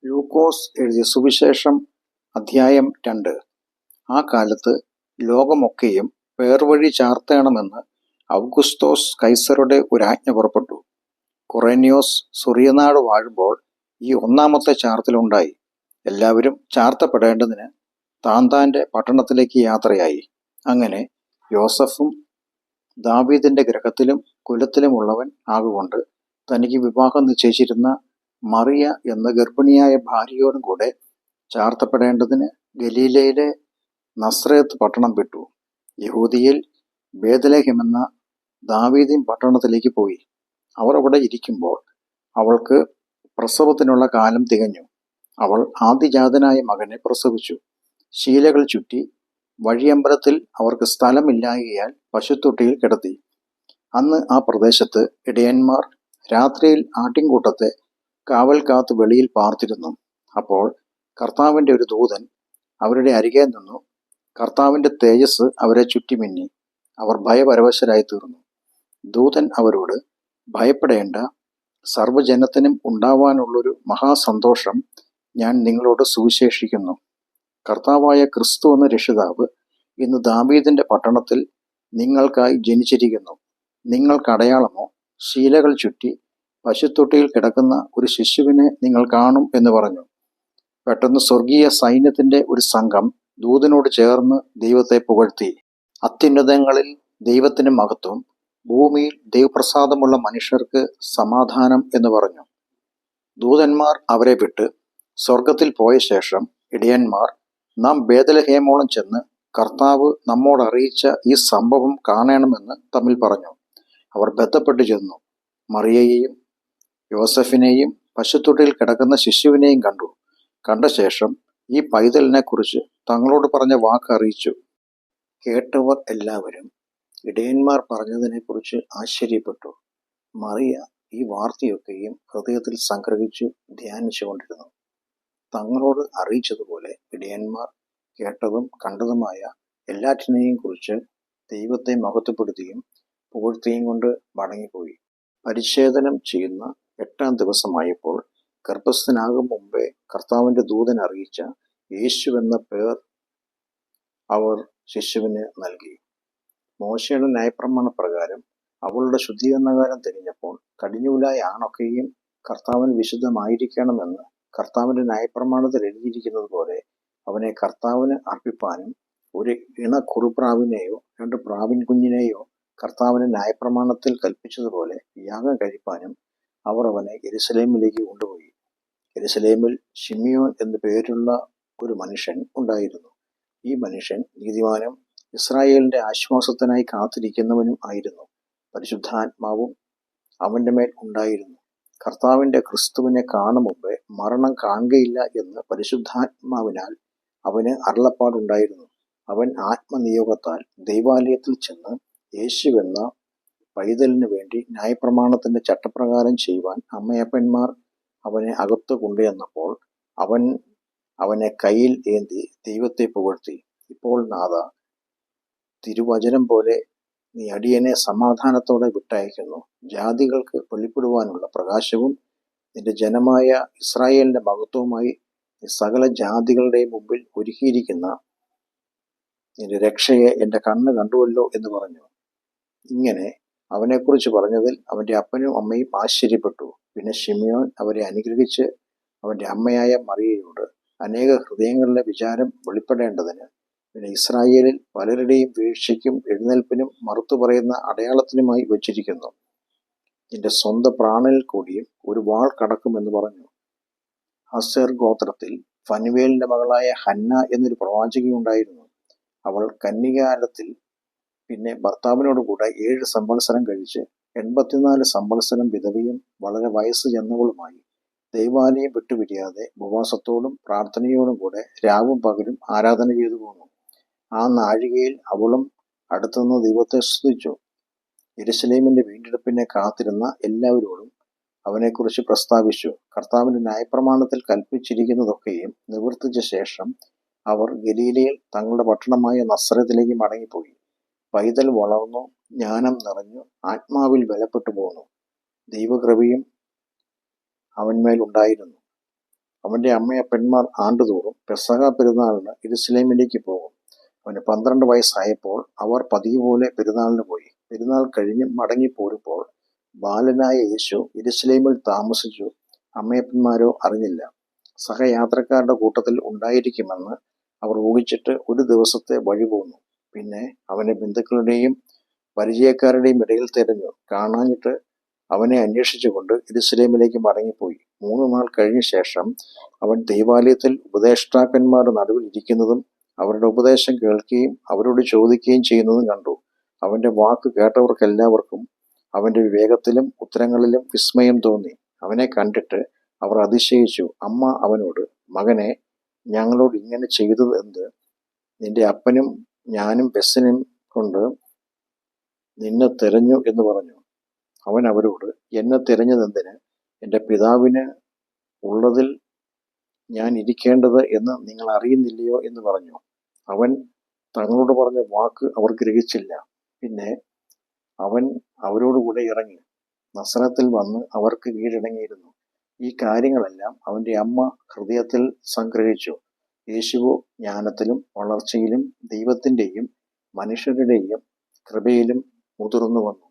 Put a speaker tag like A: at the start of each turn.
A: ലൂക്കോസ് എഴുതിയ സുവിശേഷം അധ്യായം 2. ആ കാലത്ത് ലോകമൊക്കെയും പേർവഴി ചാർത്തേണമെന്ന് ഔഗുസ്തോസ് കൈസരുടെ ഒരാജ്ഞ പുറപ്പെട്ടു. കുറേന്യോസ് സുറിയനാട് വാഴുമ്പോൾ ഈ ഒന്നാമത്തെ ചാർത്തലുണ്ടായി. എല്ലാവരും ചാർത്തപ്പെടേണ്ടതിന് താന്താന്റെ പട്ടണത്തിലേക്ക് യാത്രയായി. അങ്ങനെ യോസഫും ദാവീദിന്റെ ഗൃഹത്തിലും കുലത്തിലുമുള്ളവൻ ആകുകൊണ്ട് തനിക്ക് വിവാഹം നിശ്ചയിച്ചിരുന്ന മറിയ എന്ന ഗർഭിണിയായ ഭാര്യയോടും കൂടെ ചാർത്തപ്പെടേണ്ടതിന് ഗലീലയിലെ നസ്രേത്ത് പട്ടണം വിട്ടു. യഹൂദിയിൽ ബേത്ലഹേം എന്ന ദാവീദിൻ പട്ടണത്തിലേക്ക് പോയി. അവർ അവിടെ ഇരിക്കുമ്പോൾ അവൾക്ക് പ്രസവത്തിനുള്ള കാലം തികഞ്ഞു. അവൾ ആദ്യജാതനായ മകനെ പ്രസവിച്ചു. ശീലകൾ ചുറ്റി വഴിയമ്പലത്തിൽ അവർക്ക് സ്ഥലമില്ലായ്കയാൽ പശുത്തൊട്ടിയിൽ കിടത്തി. അന്ന് ആ പ്രദേശത്ത് ഇടയന്മാർ രാത്രിയിൽ ആട്ടിൻകൂട്ടത്തെ കാവൽ കാത്ത് വെളിയിൽ പാർത്തിരുന്നു. അപ്പോൾ കർത്താവിൻ്റെ ഒരു ദൂതൻ അവരുടെ അരികെ നിന്നു. കർത്താവിൻ്റെ തേജസ് അവരെ ചുറ്റിമിന്നി. അവർ ഭയപരവശരായി തീർന്നു. ദൂതൻ അവരോട്, ഭയപ്പെടേണ്ട, സർവ്വജനത്തിനും ഉണ്ടാവാനുള്ളൊരു മഹാസന്തോഷം ഞാൻ നിങ്ങളോട് സുവിശേഷിക്കുന്നു. കർത്താവായ ക്രിസ്തു എന്ന രക്ഷിതാവ് ഇന്ന് ദാവീദിന്റെ പട്ടണത്തിൽ നിങ്ങൾക്കായി ജനിച്ചിരിക്കുന്നു. നിങ്ങൾക്കടയാളമോ, ശീലകൾ ചുറ്റി പശുത്തൊട്ടിയിൽ കിടക്കുന്ന ഒരു ശിശുവിനെ നിങ്ങൾ കാണും എന്ന് പറഞ്ഞു. പെട്ടെന്ന് സ്വർഗീയ സൈന്യത്തിന്റെ ഒരു സംഘം ദൂതനോട് ചേർന്ന് ദൈവത്തെ പുകഴ്ത്തി. അത്യുന്നതങ്ങളിൽ ദൈവത്തിന് മഹത്വം, ഭൂമിയിൽ ദൈവപ്രസാദമുള്ള മനുഷ്യർക്ക് സമാധാനം എന്ന് പറഞ്ഞു. ദൂതന്മാർ അവരെ വിട്ട് സ്വർഗത്തിൽ പോയ ശേഷം ഇടയന്മാർ നാം ബേത്ലഹേമോളം ചെന്ന് കർത്താവ് നമ്മോട് അറിയിച്ച ഈ സംഭവം കാണണമെന്ന് തമ്മിൽ പറഞ്ഞു. അവർ ബന്ധപ്പെട്ടു ചെന്നു. മറിയയെയും യോസഫിനെയും പശുത്തൊട്ടിയിൽ കിടക്കുന്ന ശിശുവിനെയും കണ്ടു. കണ്ട ശേഷം ഈ പൈതലിനെ കുറിച്ച് തങ്ങളോട് പറഞ്ഞ വാക്ക് അറിയിച്ചു. കേട്ടവർ എല്ലാവരും ഇടയന്മാർ പറഞ്ഞതിനെക്കുറിച്ച് ആശ്ചര്യപ്പെട്ടു. മറിയ ഈ വാർത്തയൊക്കെയും ഹൃദയത്തിൽ സംഗ്രഹിച്ചു ധ്യാനിച്ചുകൊണ്ടിരുന്നു. തങ്ങളോട് അറിയിച്ചതുപോലെ ഇടയന്മാർ കേട്ടതും കണ്ടതുമായ എല്ലാറ്റിനെയും കുറിച്ച് ദൈവത്തെ മഹത്വപ്പെടുത്തിയും പുകഴ്ത്തിയും കൊണ്ട് മടങ്ങിപ്പോയി. പരിച്ഛേദനം ചെയ്യുന്ന 8-ാം ദിവസമായപ്പോൾ ഗർഭസ്ഥനാകും മുമ്പേ കർത്താവിൻ്റെ ദൂതൻ അറിയിച്ച യേശു എന്ന പേർ അവർ ശിശുവിന് നൽകി. മോശയുടെ ന്യായപ്രമാണ പ്രകാരം അവളുടെ ശുദ്ധീകരണകാലം തികഞ്ഞപ്പോൾ കടിഞ്ഞൂലായ ആണൊക്കെയും കർത്താവിന് വിശുദ്ധമായിരിക്കണമെന്ന് കർത്താവിൻ്റെ ന്യായപ്രമാണത്തിൽ എഴുതിയിരിക്കുന്നത് പോലെ അവനെ കർത്താവിന് അർപ്പിപ്പാനും ഒരു ഇണ കുറുപ്രാവിനെയോ 2 പ്രാവിൻ കുഞ്ഞിനെയോ കർത്താവിൻ്റെ ന്യായപ്രമാണത്തിൽ കൽപ്പിച്ചതുപോലെ യാഗം കഴിപ്പാനും അവർ അവനെ യെരുശലേമിലേക്ക് കൊണ്ടുപോയി. യെരുശലേമിൽ ശിമിയോൻ എന്നു പേരുള്ള ഒരു മനുഷ്യൻ ഉണ്ടായിരുന്നു. ഈ മനുഷ്യൻ നീതിമാനും ഇസ്രായേലിന്റെ ആശ്വാസത്തിനായി കാത്തിരിക്കുന്നവനും ആയിരുന്നു. പരിശുദ്ധാത്മാവും അവന്റെ മേൽ ഉണ്ടായിരുന്നു. കർത്താവിന്റെ ക്രിസ്തുവിനെ കാണും മുമ്പേ മരണം കാണുകയില്ല എന്ന് പരിശുദ്ധാത്മാവിനാൽ അവന് അരുളപ്പാടുണ്ടായിരുന്നു. അവൻ ആത്മനിയോഗത്താൽ ദൈവാലയത്തിൽ ചെന്ന് യേശുവെന്ന പൈതലിന് വേണ്ടി ന്യായപ്രമാണത്തിന്റെ ചട്ടപ്രകാരം ചെയ്യുവാൻ അമ്മയപ്പന്മാർ അവനെ അകത്ത് കൊണ്ടുവന്നപ്പോൾ അവൻ അവനെ കയ്യിൽ ഏന്തി ദൈവത്തെ പുകഴ്ത്തി. ഇപ്പോൾ നാഥ, തിരുവചനം പോലെ നീ അടിയനെ സമാധാനത്തോടെ വിട്ടയക്കുന്നു. ജാതികൾക്ക് വെളിപ്പെടുവാനുള്ള പ്രകാശവും നിന്റെ ജനമായ ഇസ്രായേലിന്റെ മഹത്വവുമായി നീ സകല ജാതികളുടെയും മുമ്പിൽ ഒരുക്കിയിരിക്കുന്ന നിന്റെ രക്ഷയെ എൻ്റെ കണ്ണ് കണ്ടുവല്ലോ എന്ന് പറഞ്ഞു. ഇങ്ങനെ അവനെക്കുറിച്ച് പറഞ്ഞതിൽ അവൻ്റെ അപ്പനും അമ്മയും ആശ്ചര്യപ്പെട്ടു. പിന്നെ ശിമിയോൻ അവരെ അനുഗ്രഹിച്ച് അവൻ്റെ അമ്മയായ മറിയയോട്, അനേക ഹൃദയങ്ങളിലെ വിചാരം വെളിപ്പെടേണ്ടതിന് പിന്നെ ഇസ്രായേലിൽ പലരുടെയും വീഴ്ചയ്ക്കും എഴുന്നേൽപ്പിനും മറുത്തു പറയുന്ന അടയാളത്തിനുമായി വച്ചിരിക്കുന്നു. നിന്റെ സ്വന്തം പ്രാണനിൽ കൂടിയും ഒരു വാൾ കടക്കുമെന്ന് പറഞ്ഞു. അസേർ ഗോത്രത്തിൽ ഫനുവേലിന്റെ മകളായ ഹന്ന എന്നൊരു പ്രവാചകി ഉണ്ടായിരുന്നു. അവൾ കന്യകാലത്തിൽ പിന്നെ ഭർത്താവിനോട് കൂടെ 7 സംവത്സരം കഴിച്ച് 84 സംവത്സരം വിധവയും വളരെ വയസ്സ് ചെന്നവളുമായി ദൈവാലയം വിട്ടുപിരിയാതെ ഉപവാസത്തോടും പ്രാർത്ഥനയോടും കൂടെ രാവും പകലും ആരാധന ചെയ്തു പോന്നു. ആ നാഴികയിൽ അവളും അടുത്തുനിന്ന് ദൈവത്തെ സ്തുതിച്ചു. യെരുശലേമിന്റെ വീണ്ടെടുപ്പിനെ കാത്തിരുന്ന എല്ലാവരോടും അവനെക്കുറിച്ച് പ്രസ്താവിച്ചു. കർത്താവിന്റെ ന്യായപ്രമാണത്തിൽ കൽപ്പിച്ചിരിക്കുന്നതൊക്കെയും നിവർത്തിച്ച ശേഷം അവർ ഗലീലയിൽ തങ്ങളുടെ പട്ടണമായ നസ്രത്തിലേക്ക് മടങ്ങിപ്പോയി. പൈതൽ വളർന്നു, ജ്ഞാനം നിറഞ്ഞു, ആത്മാവിൽ ബലപ്പെട്ടു പോന്നു. ദൈവകൃപയും അവന്മേൽ ഉണ്ടായിരുന്നു. അവൻ്റെ അമ്മയപ്പന്മാർ ആണ്ടുതോറും പെസഹ പെരുന്നാളിന് യെരൂശലേമിലേക്ക് പോകും. അവന് 12 വയസ്സായപ്പോൾ അവർ പതിവ് പോലെ പെരുന്നാളിന് പോയി. പെരുന്നാൾ കഴിഞ്ഞ് മടങ്ങിപ്പോരുമ്പോൾ ബാലനായ യേശു യെരൂശലേമിൽ താമസിച്ചു. അമ്മയപ്പന്മാരോ അറിഞ്ഞില്ല. സഹയാത്രക്കാരുടെ കൂട്ടത്തിൽ ഉണ്ടായിരിക്കുമെന്ന് അവർ ഊഹിച്ചിട്ട് ഒരു ദിവസത്തെ വഴി പോന്നു. പിന്നെ അവനെ ബന്ധുക്കളുടെയും പരിചയക്കാരുടെയും ഇടയിൽ തിരഞ്ഞു. കാണാഞ്ഞിട്ട് അവനെ അന്വേഷിച്ചുകൊണ്ട് യെരൂശലേമിലേക്ക് മടങ്ങിപ്പോയി. 3 നാൾ കഴിഞ്ഞ ശേഷം അവൻ ദൈവാലയത്തിൽ ഉപദേഷ്ടാക്കന്മാരുടെ നടുവിൽ ഇരിക്കുന്നതും അവരുടെ ഉപദേശം കേൾക്കുകയും അവരോട് ചോദിക്കുകയും ചെയ്യുന്നതും കണ്ടു. അവന്റെ വാക്ക് കേട്ടവർക്കെല്ലാവർക്കും അവന്റെ വിവേകത്തിലും ഉത്തരങ്ങളിലും വിസ്മയം തോന്നി. അവനെ കണ്ടിട്ട് അവർ അതിശയിച്ചു. അമ്മ അവനോട്, മകനെ, ഞങ്ങളോട് ഇങ്ങനെ ചെയ്തത് എന്ത്? നിന്റെ അപ്പനും ഞാനും ബസ്സിനും കൊണ്ട് നിന്നെ തിരഞ്ഞു എന്ന് പറഞ്ഞു. അവൻ അവരോട്, എന്നെ തിരഞ്ഞതെന്തിന്? എൻ്റെ പിതാവിന് ഉള്ളതിൽ ഞാൻ ഇരിക്കേണ്ടത് എന്ന് നിങ്ങൾ അറിയുന്നില്ലയോ എന്ന് പറഞ്ഞു. അവൻ തങ്ങളോട് പറഞ്ഞ വാക്ക് അവർ ഗ്രഹിച്ചില്ല. പിന്നെ അവൻ അവരോടുകൂടെ ഇറങ്ങി നസറത്തിൽ വന്ന് അവർക്ക് കീഴടങ്ങിയിരുന്നു. ഈ കാര്യങ്ങളെല്ലാം അവൻ്റെ അമ്മ ഹൃദയത്തിൽ സംഗ്രഹിച്ചു. യേശുവോ ജ്ഞാനത്തിലും വളർച്ചയിലും ദൈവത്തിൻ്റെയും മനുഷ്യരുടെയും കൃപയിലും മുതിർന്നു വന്നു.